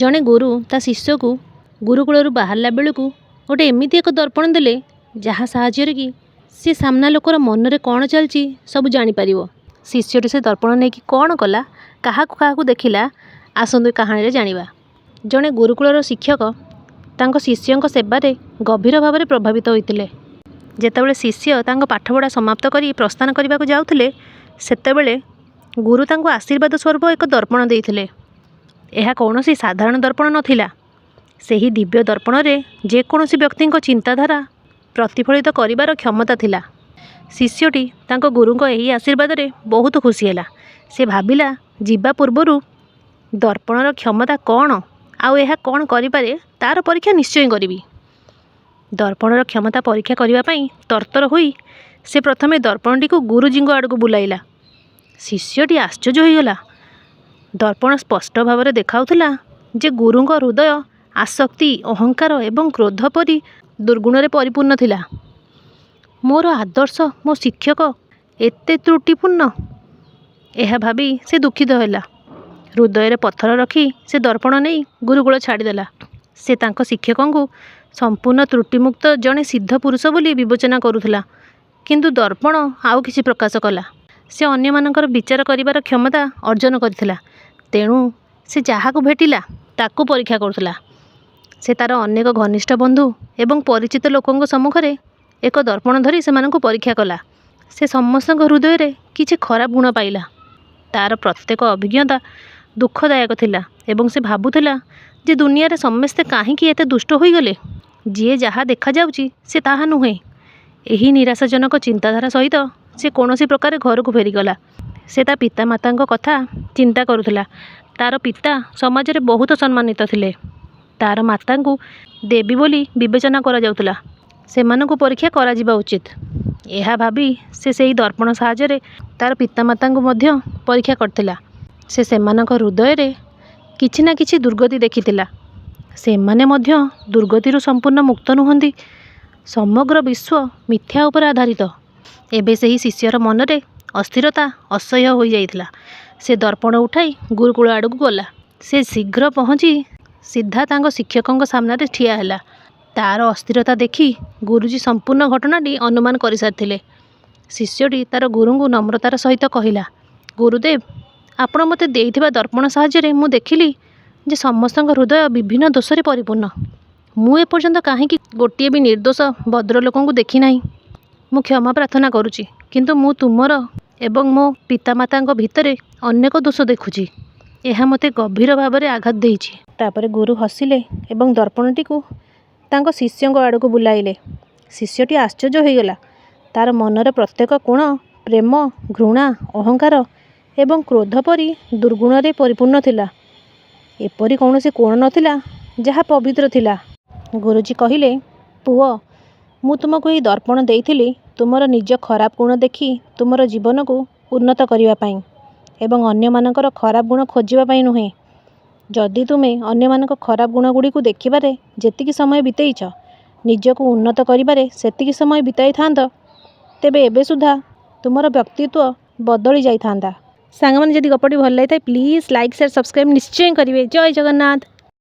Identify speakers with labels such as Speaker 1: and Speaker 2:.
Speaker 1: ଜଣେ ଗୁରୁ ତା ଶିଷ୍ୟକୁ ଗୁରୁକୁଳରୁ ବାହାରିଲା ବେଳକୁ ଗୋଟେ ଏମିତି ଏକ ଦର୍ପଣ ଦେଲେ ଯାହା ସାହାଯ୍ୟରେ କି ସେ ସାମ୍ନା ଲୋକର ମନରେ କ'ଣ ଚାଲିଛି ସବୁ ଜାଣିପାରିବ। ଶିଷ୍ୟଟି ସେ ଦର୍ପଣ ନେଇକି କ'ଣ କଲା, କାହାକୁ କାହାକୁ ଦେଖିଲା, ଆସନ୍ତୁ ଏ କାହାଣୀରେ ଜାଣିବା। ଜଣେ ଗୁରୁକୁଳର ଶିକ୍ଷକ ତାଙ୍କ ଶିଷ୍ୟଙ୍କ ସେବାରେ ଗଭୀର ଭାବରେ ପ୍ରଭାବିତ ହୋଇଥିଲେ। ଯେତେବେଳେ ଶିଷ୍ୟ ତାଙ୍କ ପାଠପଢ଼ା ସମାପ୍ତ କରି ପ୍ରସ୍ଥାନ କରିବାକୁ ଯାଉଥିଲେ, ସେତେବେଳେ ଗୁରୁ ତାଙ୍କୁ ଆଶୀର୍ବାଦ ସ୍ୱରୂପ ଏକ ଦର୍ପଣ ଦେଇଥିଲେ। ଏହା କୌଣସି ସାଧାରଣ ଦର୍ପଣ ନଥିଲା। ସେହି ଦିବ୍ୟ ଦର୍ପଣରେ ଯେକୌଣସି ବ୍ୟକ୍ତିଙ୍କ ଚିନ୍ତାଧାରା ପ୍ରତିଫଳିତ କରିବାର କ୍ଷମତା ଥିଲା। ଶିଷ୍ୟଟି ତାଙ୍କ ଗୁରୁଙ୍କ ଏହି ଆଶୀର୍ବାଦରେ ବହୁତ ଖୁସି ହେଲା। ସେ ଭାବିଲା, ଯିବା ପୂର୍ବରୁ ଦର୍ପଣର କ୍ଷମତା କ'ଣ ଆଉ ଏହା କ'ଣ କରିପାରେ ତା'ର ପରୀକ୍ଷା ନିଶ୍ଚୟ କରିବି। ଦର୍ପଣର କ୍ଷମତା ପରୀକ୍ଷା କରିବା ପାଇଁ ତରତର ହୋଇ ସେ ପ୍ରଥମେ ଦର୍ପଣଟିକୁ ଗୁରୁଜୀଙ୍କ ଆଡ଼କୁ ବୁଲାଇଲା। ଶିଷ୍ୟଟି ଆଶ୍ଚର୍ଯ୍ୟ ହୋଇଗଲା। ଦର୍ପଣ ସ୍ପଷ୍ଟ ଭାବରେ ଦେଖାଉଥିଲା ଯେ ଗୁରୁଙ୍କ ହୃଦୟ ଆସକ୍ତି, ଅହଙ୍କାର ଏବଂ କ୍ରୋଧ ପରି ଦୁର୍ଗୁଣରେ ପରିପୂର୍ଣ୍ଣ ଥିଲା। ମୋର ଆଦର୍ଶ, ମୋ ଶିକ୍ଷକ ଏତେ ତ୍ରୁଟିପୂର୍ଣ୍ଣ, ଏହା ଭାବି ସେ ଦୁଃଖିତ ହେଲା। ହୃଦୟରେ ପଥର ରଖି ସେ ଦର୍ପଣ ନେଇ ଗୁରୁକୁଳ ଛାଡ଼ିଦେଲା। ସେ ତାଙ୍କ ଶିକ୍ଷକଙ୍କୁ ସମ୍ପୂର୍ଣ୍ଣ ତ୍ରୁଟିମୁକ୍ତ ଜଣେ ସିଦ୍ଧ ପୁରୁଷ ବୋଲି ବିବେଚନା କରୁଥିଲା। କିନ୍ତୁ ଦର୍ପଣ ଆଉ କିଛି ପ୍ରକାଶ କଲା। ସେ ଅନ୍ୟମାନଙ୍କର ବିଚାର କରିବାର କ୍ଷମତା ଅର୍ଜନ କରିଥିଲା। ତେଣୁ ସେ ଯାହାକୁ ଭେଟିଲା ତାକୁ ପରୀକ୍ଷା କରୁଥିଲା। ସେ ତା'ର ଅନେକ ଘନିଷ୍ଠ ବନ୍ଧୁ ଏବଂ ପରିଚିତ ଲୋକଙ୍କ ସମ୍ମୁଖରେ ଏକ ଦର୍ପଣ ଧରି ସେମାନଙ୍କୁ ପରୀକ୍ଷା କଲା। ସେ ସମସ୍ତଙ୍କ ହୃଦୟରେ କିଛି ଖରାପ ଗୁଣ ପାଇଲା। ତା'ର ପ୍ରତ୍ୟେକ ଅଭିଜ୍ଞତା ଦୁଃଖଦାୟକ ଥିଲା ଏବଂ ସେ ଭାବୁଥିଲା ଯେ ଦୁନିଆରେ ସମସ୍ତେ କାହିଁକି ଏତେ ଦୁଷ୍ଟ ହୋଇଗଲେ। ଯିଏ ଯାହା ଦେଖାଯାଉଛି ସେ ତାହା ନୁହେଁ। ଏହି ନିରାଶାଜନକ ଚିନ୍ତାଧାରା ସହିତ ସେ କୌଣସି ପ୍ରକାରେ ଘରକୁ ଫେରିଗଲା। ସେ ତା ପିତାମାତାଙ୍କ କଥା ଚିନ୍ତା କରୁଥିଲା। ତା'ର ପିତା ସମାଜରେ ବହୁତ ସମ୍ମାନିତ ଥିଲେ। ତା'ର ମାତାଙ୍କୁ ଦେବୀ ବୋଲି ବିବେଚନା କରାଯାଉଥିଲା। ସେମାନଙ୍କୁ ପରୀକ୍ଷା କରାଯିବା ଉଚିତ। ଏହା ଭାବି ସେ ସେହି ଦର୍ପଣ ସାହାଯ୍ୟରେ ତା'ର ପିତାମାତାଙ୍କୁ ମଧ୍ୟ ପରୀକ୍ଷା କରିଥିଲା। ସେ ସେମାନଙ୍କ ହୃଦୟରେ କିଛି ନା କିଛି ଦୁର୍ଗତି ଦେଖିଥିଲା। ସେମାନେ ମଧ୍ୟ ଦୁର୍ଗତିରୁ ସମ୍ପୂର୍ଣ୍ଣ ମୁକ୍ତ ନୁହନ୍ତି। ସମଗ୍ର ବିଶ୍ୱ ମିଥ୍ୟା ଉପରେ ଆଧାରିତ। ଏବେ ସେହି ଶିଷ୍ୟର ମନରେ ଅସ୍ଥିରତା ଅସହ୍ୟ ହୋଇଯାଇଥିଲା। ସେ ଦର୍ପଣ ଉଠାଇ ଗୁରୁକୁଳ ଆଡ଼କୁ ଗଲା। ସେ ଶୀଘ୍ର ପହଞ୍ଚି ସିଧା ତାଙ୍କ ଶିକ୍ଷକଙ୍କ ସାମ୍ନାରେ ଠିଆ ହେଲା। ତା'ର ଅସ୍ଥିରତା ଦେଖି ଗୁରୁଜୀ ସମ୍ପୂର୍ଣ୍ଣ ଘଟଣାଟି ଅନୁମାନ କରିସାରିଥିଲେ। ଶିଷ୍ୟଟି ତା'ର ଗୁରୁଙ୍କୁ ନମ୍ରତାର ସହିତ କହିଲା, ଗୁରୁଦେବ, ଆପଣ ମୋତେ ଦେଇଥିବା ଦର୍ପଣ ସାହାଯ୍ୟରେ ମୁଁ ଦେଖିଲି ଯେ ସମସ୍ତଙ୍କ ହୃଦୟ ବିଭିନ୍ନ ଦୋଷରେ ପରିପୂର୍ଣ୍ଣ। ମୁଁ ଏପର୍ଯ୍ୟନ୍ତ କାହିଁକି ଗୋଟିଏ ବି ନିର୍ଦ୍ଦୋଷ ଭଦ୍ରଲୋକଙ୍କୁ ଦେଖିନାହିଁ। ମୁଁ କ୍ଷମା ପ୍ରାର୍ଥନା କରୁଛି, କିନ୍ତୁ ମୁଁ ତୁମର ଏବଂ ମୋ ପିତାମାତାଙ୍କ ଭିତରେ ଅନେକ ଦୋଷ ଦେଖୁଛି। ଏହା ମୋତେ ଗଭୀର ଭାବରେ ଆଘାତ ଦେଇଛି। ତାପରେ ଗୁରୁ ହସିଲେ ଏବଂ ଦର୍ପଣଟିକୁ ତାଙ୍କ ଶିଷ୍ୟଙ୍କ ଆଡ଼କୁ ବୁଲାଇଲେ। ଶିଷ୍ୟଟି ଆଶ୍ଚର୍ଯ୍ୟ ହୋଇଗଲା। ତା'ର ମନର ପ୍ରତ୍ୟେକ କୋଣ ପ୍ରେମ, ଘୃଣା, ଅହଙ୍କାର ଏବଂ କ୍ରୋଧ ପରି ଦୁର୍ଗୁଣରେ ପରିପୂର୍ଣ୍ଣ ଥିଲା। ଏପରି କୌଣସି କୋଣ ନଥିଲା ଯାହା ପବିତ୍ର ଥିଲା। ଗୁରୁଜୀ କହିଲେ, ପୁଅ, ମୁଁ ତୁମକୁ ଏହି ଦର୍ପଣ ଦେଇଥିଲି ତୁମର ନିଜ ଖରାପ ଗୁଣ ଦେଖି ତୁମର ଜୀବନକୁ ଉନ୍ନତ କରିବା ପାଇଁ ଏବଂ ଅନ୍ୟମାନଙ୍କର ଖରାପ ଗୁଣ ଖୋଜିବା ପାଇଁ ନୁହେଁ। ଯଦି ତୁମେ ଅନ୍ୟମାନଙ୍କ ଖରାପ ଗୁଣଗୁଡ଼ିକୁ ଦେଖିବାରେ ଯେତିକି ସମୟ ବିତେଇଛ, ନିଜକୁ ଉନ୍ନତ କରିବାରେ ସେତିକି ସମୟ ବିତାଇଥାନ୍ତ, ତେବେ ଏବେ ସୁଦ୍ଧା ତୁମର ବ୍ୟକ୍ତିତ୍ୱ ବଦଳି ଯାଇଥାନ୍ତା। ସାଙ୍ଗମାନେ, ଯଦି ଗପଟି ଭଲ ଲାଗିଥାଏ ପ୍ଲିଜ୍ ଲାଇକ୍, ସେୟାର, ସବସ୍କ୍ରାଇବ୍ ନିଶ୍ଚୟ କରିବେ। ଜୟ ଜଗନ୍ନାଥ।